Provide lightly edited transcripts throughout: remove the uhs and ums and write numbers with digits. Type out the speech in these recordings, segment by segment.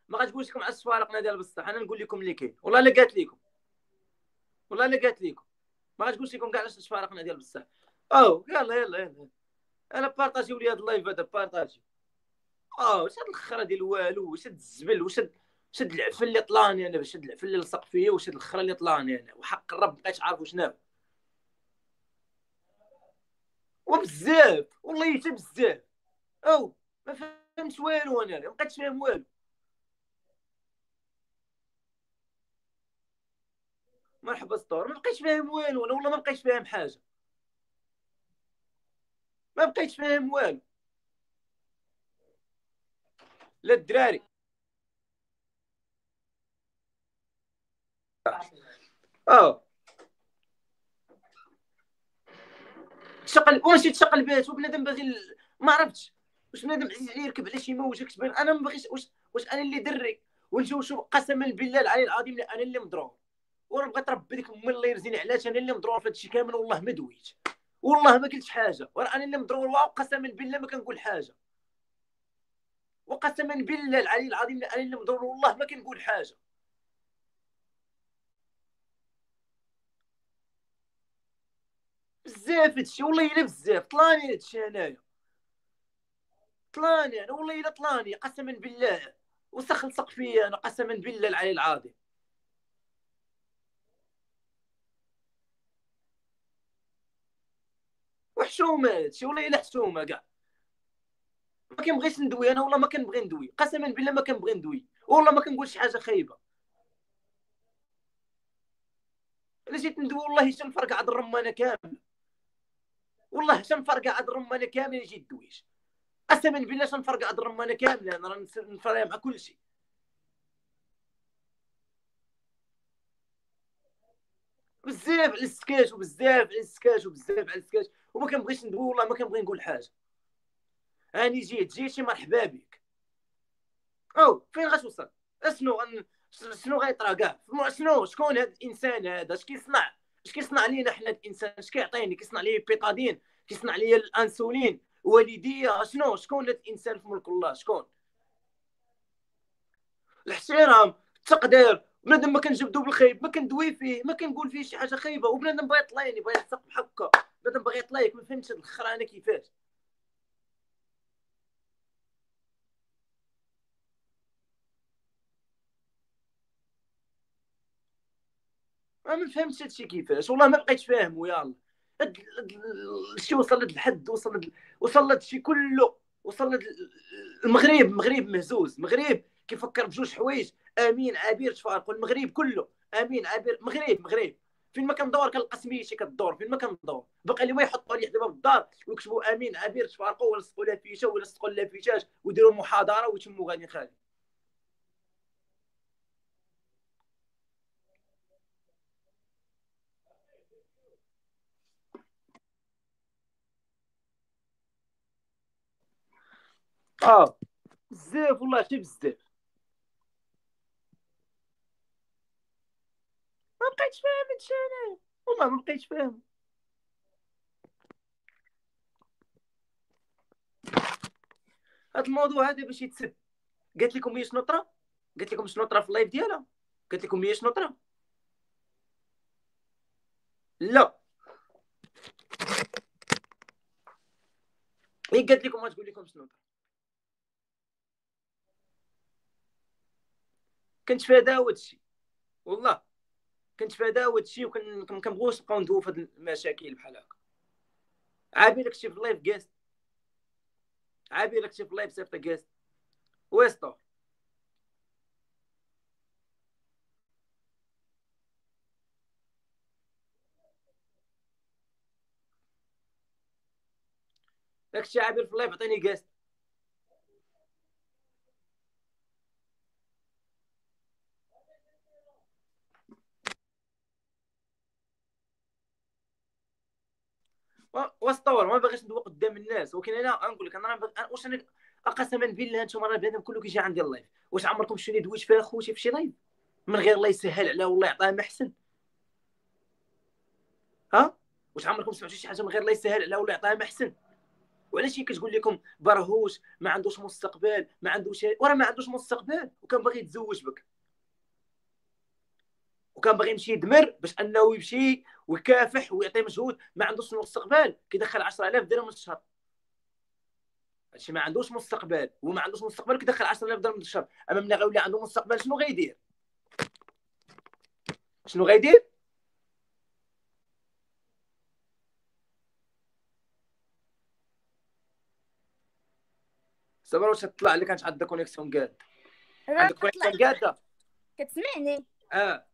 ما غتقولش لكم على السوارقنا ديال بصح، انا نقول لكم اللي كاين. والله الا قالت لكم، والله الا قالت لكم. ما غتقولش لكم كاع علاش السوارقنا ديال بصح. او يلا يلا يلا، انا بارطاجيو لي هذا اللايف هذا، بارطاجي. واش هاد الخرا ديال والو، واش هاد الزبل، واش هاد العفن اللي طلاني انا، باش هاد العفن اللي لصق فيا، واش هاد الخرا اللي طلاني انا، وحق الرب مابقيتش عارف شنو. وبزاف والله حتى بزاف. او ما فهمتش والو، انا ما بقيتش فاهم والو. مرحبا سطور، ما بقيتش فاهم والو انا، والله ما بقيتش فاهم حاجه، ما بقيتش فاهم والو. لا الدراري، اه تشقل وماشي تشقل بيت، وبنادم باغي ما عرفتش واش بنادم عزيز عليه يركب على شي موجه كتبان. انا ما باغيش، واش انا اللي دري ونجيو شوف، قسما بالله العلي العظيم انا اللي مضروب. وانا بغيت ربي ديك امي الله يرزيني علاش انا اللي مضروب في هادشي كامل. والله ما دويت، والله ما قلتش حاجه، وانا اللي مضروب. وقسما بالله ما كنقول حاجه، وقسما بالله العلي العظيم انا اللي مضروب، والله ما كنقول حاجه. بزاف هادشي والله الا بزاف طلاني هادشي انايا، طلاني انا والله الا طلاني قسما بالله. وسخ لصق فيا انا قسما بالله العلي العظيم. وحشومه هادشي والله الا حشومه كاع. ما كنبغيش ندوي انا، والله ما كنبغي ندوي، قسما بالله ما كنبغي ندوي، والله ما كنقول شي حاجه خايبه. الا جيت ندوي والله حتى نفرقع هاد الرمانه كامل، والله حتى نفرقع هاد الرمانه كامل الا جيت دويش. قسما بالله تنفرقع هاد الرمانه كامله، انا راه نفرقع مع كل شيء. بزاف على السكاش، وبزاف على السكاش، وبزاف على السكاش، وما كنبغيش ندوي، والله ما كنبغي نقول حاجه. هاني جيتي مرحبا بك. او فين غتوصل؟ اشنو شنو غيطرا كاع؟ شنو شكون هذا الانسان هذا؟ اش كيصنع؟ اش كيصنع لينا حنا الانسان؟ اش كيعطيني؟ كيصنع لي بيتادين، كيصنع لي الانسولين، والديه. شنو شكون هذا الانسان في ملك الله؟ شكون؟ الاحترام، التقدير. بنادم ما كنجبدو بالخايب، ما كندوي فيه، ما كنقول فيه شي حاجه خايبه، وبنادم بغى يطلعني، بغى يلصق بحكا، بنادم بغى يطلعك. ما فهمتش هاد الخرا انا كيفاش. ما فهمتش هادشي كيفاش، والله ما بقيتش فاهم. يلا الشيء وصل لهاد الحد، وصل لهاد الشيء كله، وصل لهاد المغرب مهزوز. المغرب كيفكر بجوج حوايج: امين عبير تفارقوا المغرب كله. امين عبير مغرب. فين ما كندور كنلقى سميتي كدور، فين ما كندور باقي لي ما يحطوا لي دابا بالدار ويكتبوا امين عبير تفارقوا، ولا لصقوا لها فيشه، ولا لصقوا لها فيشاش، ويديروا محاضره ويتموا غادي خالي. اه بزاف والله، شي بزاف. ما بقيتش فاهم هادشي انا، والله ما بقيتش فاهم. هذا الموضوع هذا باش يتسد. قالت لكم هي شنو طرا؟ قالت لكم شنو طرا في اللايف ديالها؟ قالت لكم هي شنو طرا؟ لا، هي قالت لكم ما تقول لكم شنو طرا. كنت فادا هذا الشيء، والله كنت فادا هذا الشيء، وكنبغوش نبقاو ندويو في هذه المشاكل بحال هكا. عابي لك شي في اللايف جاست، عابي لك شي في اللايف صيفط جاست ويستو. داك الشيء عابر في اللايف عطيني جاست. واسطور ما باغيش ندوي قدام الناس، ولكن انا نقول لك انا واش انا قسما بالله انتم راه بنادم كله كيجي عندي اللايف. واش عمركم شفتوني دويت فيها خوتي في شي لايف من غير الله يسهل عليها والله يعطيها ما احسن؟ ها؟ واش عمركم سمعتوا شي حاجه من غير الله يسهل عليها ولا يعطيها ما احسن؟ وعلاش هي كتقول لكم برهوش ما عندوش مستقبل، ما عندوش، وراه ما عندوش مستقبل وكان باغي يتزوج بك، وكان باغي يمشي يدمر باش انه يمشي ويكافح ويعطي مجهود، ما عندوش مستقبل كيدخل 10000 درهم في الشهر. هادشي ما عندوش مستقبل، وما عندوش مستقبل كيدخل 10000 درهم في الشهر. اما ملي غيولي عنده مستقبل شنو غيدير؟ شنو غيدير؟ صبر واش تطلع لك، كانت عندك كونيكسيون قاد، راه عندك طلع. كونيكسيون قاده. كتسمعني؟ اه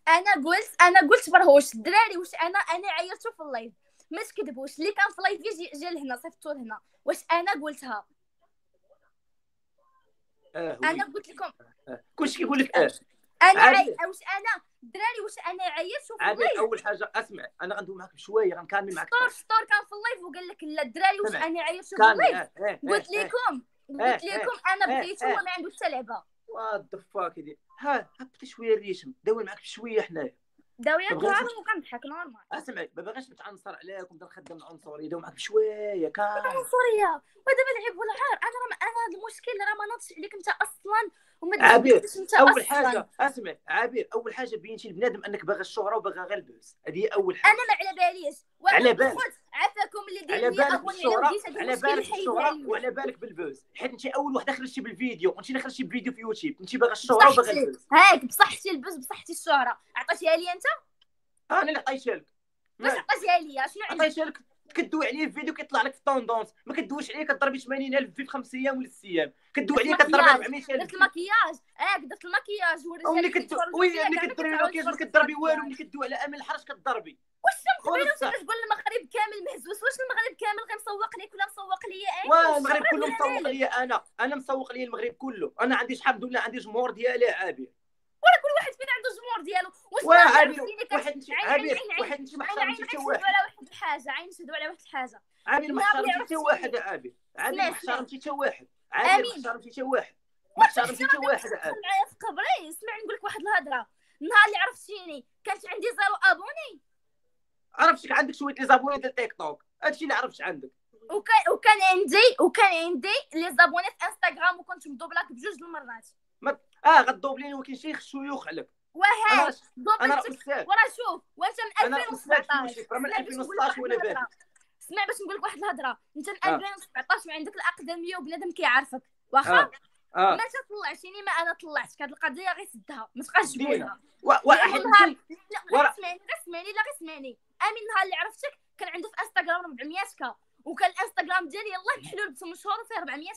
انا قلت برهوش الدراري، واش انا عيرتو في اللايف، ما تكذبوش، اللي كان في لايف جا لهنا صيفطو لهنا، واش انا قلتها؟ انا وي قلت لكم كلشي كيقول لك اه. انا عابر واش انا الدراري، واش انا عيرتو في عابر، اللايف؟ اول حاجه اسمع، انا غندوي معاك بشويه، غنكمل معاك ستور كان في اللايف وقال لك لا الدراري، واش سمع انا عيرتو في كامل. اللايف؟ قلت لكم انا بغيتو هو ما عنده حتى لعبه. وات ذا فاك دي، ها هبطي شويه الريشم، داوي معاك بشويه حنايا. داويه ما بغيتش كنهضر وكنضحك نورمال. اسمعي، ما باغيش نتعنصر عليك ونبدا نخدم العنصريه، داوي معاك بشويه كامل. عنصريه ودابا العيب والعار، انا هذا المشكل راه ما ناضش عليك انت اصلا، وما عابر تجبدش انت اول اصلا. حاجه اسمع عابر، اول حاجه بينتي لبنادم انك باغي الشهره وباغي غير البوز، هذه هي اول حاجه. انا ما على باليش، على بالك، خذ عفاكم اللي داير على ليا بالك ابوني على بالشهره، وديت هذا على المشكل بالك اللي حيدها بالشهره ليا. وعلى بالك بالبوز، حيت انت اول وحده خرجتي بالفيديو وانت اللي خرجتي بالفيديو في يوتيوب، انت باغي الشهره وباغي بصحتي البوز. هاك، بصحتي البز، بصحتي الشهره، عطيتيها لي انت؟ انا اللي عطيتها لك. باش عطيتيها لي شنو عندك؟ عطيتها لك، كدوي عليه الفيديو كيطلع لك في الطوندونس، ما كدويش عليه كضربي 80000 في 5 ايام ولا 6 ايام، كدوي عليه كضربي 400000 درت المكياج درت المكياج والرجال وملي اللي كيتفرجوا وي فيا ملي كاع ما كديري كيتعاودش المكياج ما يتفرجوا في كضربي والو، المكياج. ملي كدوي على امل الحرج كضربي. واش من قول قبيله بصح، وانت تقول المغرب كامل مهزوز، واش المغرب كامل غير مسوق ليك ولا مسوق ليا واه واش المغرب الشهرة كله ديالها مسوق مالك؟ ليا، انا مسوق ليا المغرب كله، انا عندي شحال ولا عندي جمهور ديالي عابر. ولا كل واحد فينا عنده جمهور ديالو، واش واه نهار عابر عرفتيني واحد انت عين عين عابر، عين عين واحد انت ما عين عين احترمتي حتى غنشهدوا واحد. على واحد الحاجه، نشهدوا على واحد الحاجه. عابر ما النهار اللي احترمتي حتى واحد عرفتيني، عابر، عابر اسمع ما اسمع احترمتي حتى واحد، عابر ما امين، احترمتي حتى واحد، ما وانت احترمتي حتى احترامي باش واحد تدخل عابر. معايا في قبري. اسمع نقول لك واحد الهضره، النهار اللي عرفتيني كانت عندي 0 ابوني، عرفتك عندك شويه لي زابوني ديال تيك توك، هادشي اللي عرفت عندك. وكان عندي لي زابوني في انستغرام، وكنت مدوبلاك بجوج المرات. ما غدوبليني ولكن شي شيوخ عليك. انا وهاك انا راه دوبلتك. استاذ، وراه شوف، وانت من انا راه استاذ في 2017. يوتيوب، راه من اسمع باش نقول لك 2016 واحد وانا بادئ. الهضره، اسمع باش نقول لك واحد الهضره، انت من اه 2017 وعندك الاقدميه وبنادم كيعرفك، واخا اه ما اه طلعتيني، ما انا طلعتك، هاد القضيه غير سدها، ما تبقاش دينا تقولها. لان واحد نهار انت لا غير ورا. اسمعني غير اسمعني لا غير اسمعني، امين النهار اللي عرفتك كان عنده في انستغرام 400 وكان الانستغرام ديالي يلاه محلول بمشهور وفيه 400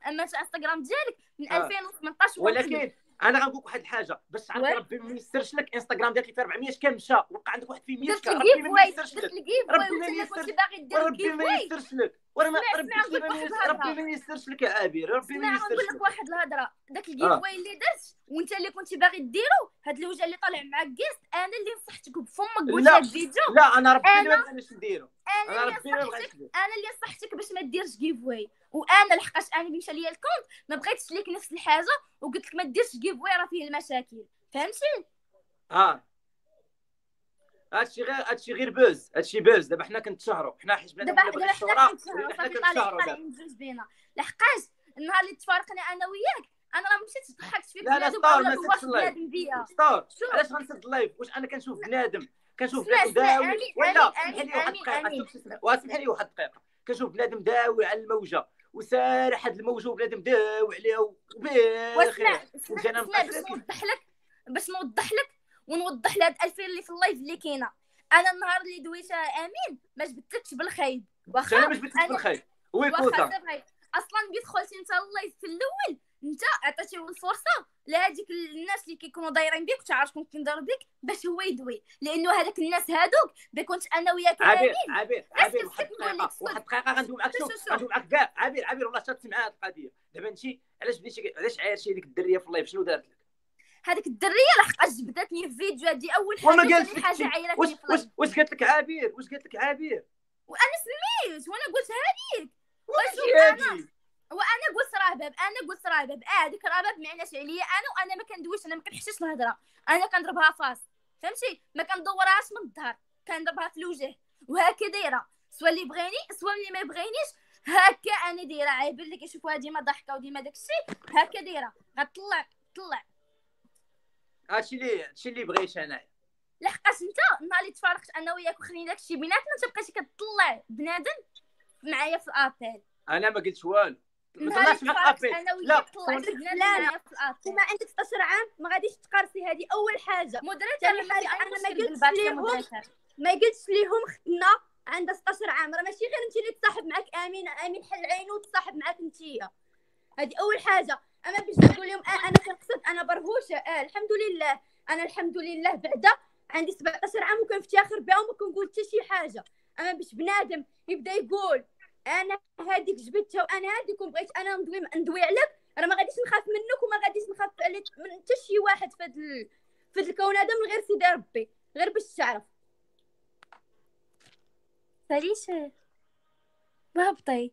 اما انت الانستغرام ديالك من 2018 وهو محلول. ولكن انا غنقول لك واحد الحاجه باش تعرفي ربي ما يسرش لك، انستغرام ديالك فيه 400 مشى وبقى عندك واحد فيه 100 درت ربي ما الجيف يسرش درت لك، الجيف ربي وانت ما اللي يسرش، كنتي باغي دير وربي الجيف ما يسرش لك، ورا ما اسمع نقول لك واحد الهضره، ربي ما يسرش لك يا عابر، ربي ما اسمع نقول يسرش لك لك. واحد الهضره، داك الجيف واي اللي درت وانت اللي كنتي باغي ديرو، هاد الوجه اللي طالع معاك كيست، انا اللي نصحتك بفمك قلت لا لك فيديو، لا انا ربي اللي ما انا بغيناش نديرو، انا انا اللي ربي ما بغيتش نصحتك ندير. انا اللي نصحتك باش ما ديرش جيف واي، وانا لحقاش انا مشى ليا الكونت ما بغيتش ليك نفس الحاجه، وقلت لك ما ديرش جيف واي راه فيه المشاكل، فهمتي؟ اه هادشي غير بوز، هادشي بوز. دابا حنا كنتشهروا، حنا حيت بنادم ولا باغي دابا حنا الشهره كنتشهروا ولينا حنا صافي، كنتشهروا دابا. طالعين بجوج بينا، لحقاش النهار اللي تفارقنا انا وياك انا راه مشيت ضحكت فيك لا بنادم ستار اولا ما نسدش دورت اللايف، بنادم بيا. ستار شوف علاش غنسد اللايف؟ واش انا كنشوف بنادم، كنشوف اسمع بنادم داوي امين ولا سمح امين لي واحد امين دقيقه، امين واسمح لي واحد دقيقه، كنشوف بنادم داوي على الموجه وسارح هاد الموجه وبنادم داوي عليها واسمع وبخير وجانا اسمع نبقى ساكت. باش نوضح لك ونوضح لهاد الالفين اللي في اللايف اللي كاينه، انا النهار اللي دويتها امين ما جبدتكش بالخايب، واخا انا ما جبتش انا بالخير وي واخا كوزا. صافي، اصلا كي دخلتي انت اللايف في الاول انت عطيتيه الفرصه لهذيك الناس اللي كيكونوا دايرين بك وتعرف شكون كيدير بك باش هو يدوي، لانه هذاك الناس هادوك كنت انا وياك عابر امين. عابر اسكت نقول لك واحد دقيقه غندوي معاك، شوف غندوي معاك كاع عابر والله تسمع هاد القضيه. دابا انت علاش بديتي، علاش عايرتي ديك الدريه في اللايف؟ شنو دارت لك؟ هذيك الدريه لحقاش جبدتني في فيديو، هذه اول حاجه، وما قالت ثاني لك حاجه شي، عيرتني في اللايف، واش قالت لك عابر؟ واش قالت لك عابر؟ وانا سميت وانا قلتها لك. وشوف هادي وانا قلت رهباب هذيك رهباب ما عناش عليا، وانا ما كندويش، انا ما كنحشش الهضره، انا كنضربها فاس، فهمتي؟ ما كندورهاش من الظهر، كنضربها في الوجه، وهكا دايره، سوا اللي بغيني سوا اللي ما بغينيش، هكا انا دايره، عيبان لك يشوفوها ديما ضحكه وديما داكشي، هكا دايره غطلع. هادشي اللي بغيت انايا. لحقاش انت النهار اللي تفارقت انا وياك وخلينا داكشي بيناتنا انت بقيتي كتطلع بنادم معايا في الابيل. انا ما قلتش والو، ما النهار اللي طلعتش معاك تفارقت ابيل. انا لا وياك طلعت بنادم معايا في الابيل. ما عندك 16 عام ما غاديش تقرصي، هذه اول حاجه. مدرسه ثاني ما حاجه في اي انا ما مشكل قلتش بالبات ليهم كمدرسه. ما قلتش ليهم ختنا عندها 16 عام، راه ماشي غير انت اللي تصاحب معاك امين حل عينو وتصاحب معاك انتيا، هذه اول حاجه. اما باش تقول لهم انا كنقصد انا برهوشه، الحمد لله انا الحمد لله بعدا عندي 17 عام وكنفتخر بها وما كنقول حتى شي حاجه. اما باش بنادم يبدا يقول انا هذيك جبدتها وانا هذيك وبغيت انا ندوي عليك، راه ما غاديش نخاف منك وما غاديش نخاف من حتى شي واحد في هذا الكون هذا من غير سيدي ربي، غير باش تعرف. ساليش بهبطي.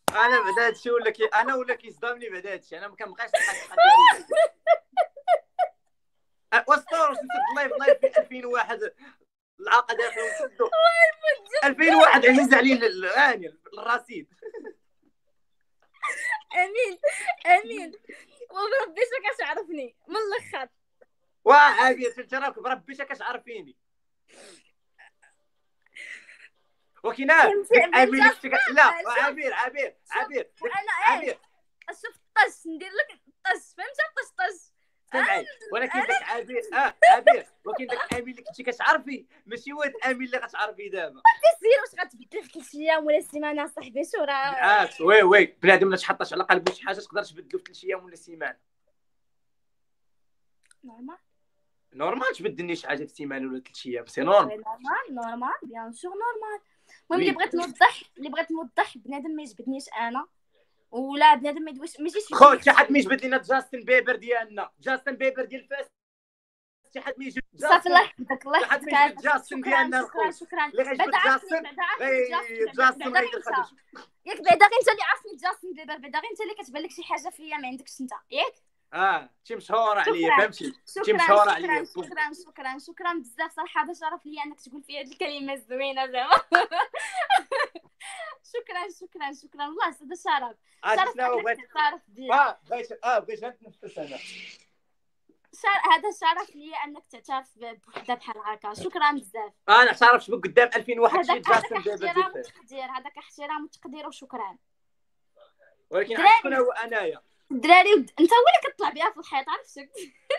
انا بعدا هادشي ولا كيصدمني بعدا هادشي، انا ما كنبقاش نحس واسطور نسد لايف في 2001 العاقه داخل ونسدو 2001 عزيز عليه الرصيد. امين وبربي كتعرفني من الاخر. عابير انت راك بربي كتعرفيني وكاين امين لا عابير وانا شوف الطش ندير لك الطش، فهمتي؟ طش سمعي، ولكن داك عابير ولكن داك امين اللي كنتي كتعرفي ماشي هو امين اللي غتعرفي دابا. سير واش غتبدل في 3 ايام ولا سيمانه صاحبي؟ شو راه بالعكس وي بنادم ما تحطش على قلبه شي حاجه تقدر تبدلو في 3 ايام ولا سيمانه. نورمال تبدلني شي حاجه في سيمانه ولا 3 ايام، سي نورمال بيان سور نورمال. المهم اللي بغيت نوضح بنادم ما يجبدنيش انا ولا بنادم ما يدويش ماشي شي خو شي حد ما يجبد لينا جاستن بيبر ديالنا، جاستن بيبر ديال فاس، شي حد ما يجبد صافي الله يحفظك الله حد ما يحفظك. يجبد جاستن ديالنا الخو شكرا اللي غيجبد جاستن غيدير خدش ياك بعدا غير انت اللي عارفني جاستن بيبر، بعدا غير انت اللي كتبان لك شي حاجه فيا ما عندكش انت ياك. شي مشهوره عليا فهمتي، شي مشهوره عليا. شكرا بزاف صراحه، هذا شرف ليا انك تقول فيا هذه الكلمه الزوينه زعما. شكرا والله هذا شرف تعرف بغيت نتنفس انا. هذا شرف ليا انك تعترف بوحده بحال هكا، شكرا بزاف. انا اعترفت بك قدام 2001 شي جاستن بيبر هذاك احترام وتقدير وشكرا. ولكن شكون هو انايا الدراري انت هو اللي كتطلع بها في الحيط عرفتك.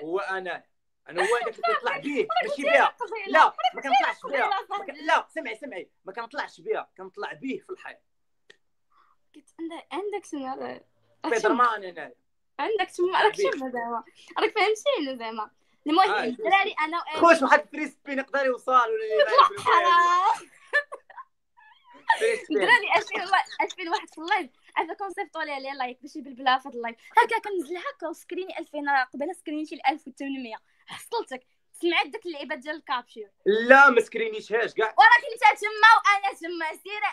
هو انا هو داك اللي كيطلع به ماشي بها. لا ما كنطلعش بها. لا سمعي ما كنطلعش بها، كنطلع به في الحيط. عندك سمع بيدرمان انايا عندك سمع راك شوف زعما راك فهمتيني زعما. المهم الدراري انا خوش واحد فريسبي يقدر يوصل ولا الدراري 2001 في اللايف هذا كونسيبت طولي عليه لايك باش يبلبلها في اللايف هكا كنزل هكا وسكريني 2000 قبل سكرينيتي 1800 حصلتك سمعت داك اللعيبه ديال الكابشير. لا ما سكرينيتهاش كاع وراك انت تما وانا تما سيره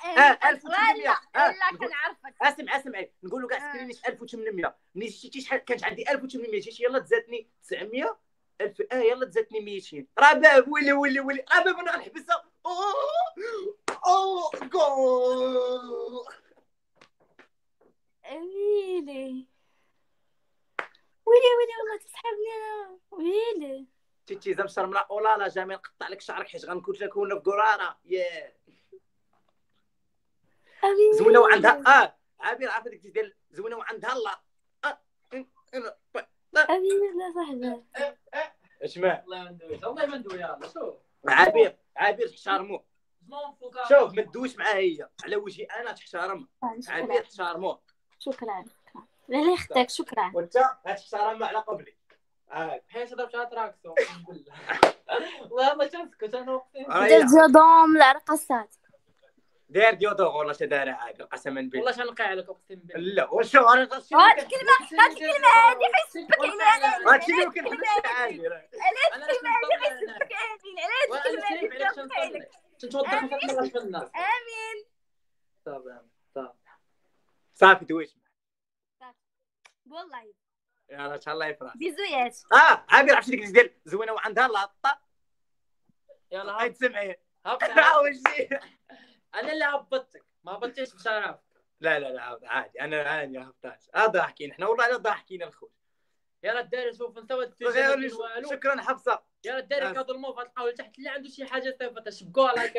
1800 لا كنعرفك. اسمعي نقول له كاع سكرينيت 1800 ملي شتي شحال كانت عندي 1800 جيت يلاه تزادني 900 1000 يلاه تزادني 200 راه باب ولي راه باب انا غنحبسها. جول ويلي والله تسحبني انا ويلي تيتي زمشر من اولالا جامي نقطع لك شعرك حيت غنكون لك هنا في قراره زوينه وعندها عابير عارفه ديك ديال زوينه وعندها الله لا صاحبي اسمع والله ما ندوي يلاه شوف عابير تحترموه. شوف ما تدويش معها هي على وجهي انا تحترم عابير تحترموه. شكرا لا يختك شكرا وانت غتحترم على قبلي حيت ضربت على تراكسو بالله والله تنسكت انا اقسم دير جدوم العرقصات داير ديودور ولا تدار عاد قسما بالله والله تنقي عليك اقسم بالله. لا وشو انا هاد الكلمه هذه غيسبك عيني هادشي اللي كنحبش عادي علاش الكلمه هذه غيسبك عيني علاش الكلمه هذه غيسبك تنتوضح في الناس. امين صافي دويش والله يلا ان شاء الله يفرح بيزويات عابير عرفتي ديك ديال زوينه وعندها لاطه يلا هاي تسمعي انا اللي هبطتك، ما هبطتش بشرف. لا عادي، انا عادي هبطاش. ضاحكين احنا والله، لا ضاحكين الخوت. يا رجال شوف نسوي شكرا حفصه. يا رجال كذا الموفا تلقاو لتحت اللي عنده شي حاجه تشبكوها لايك.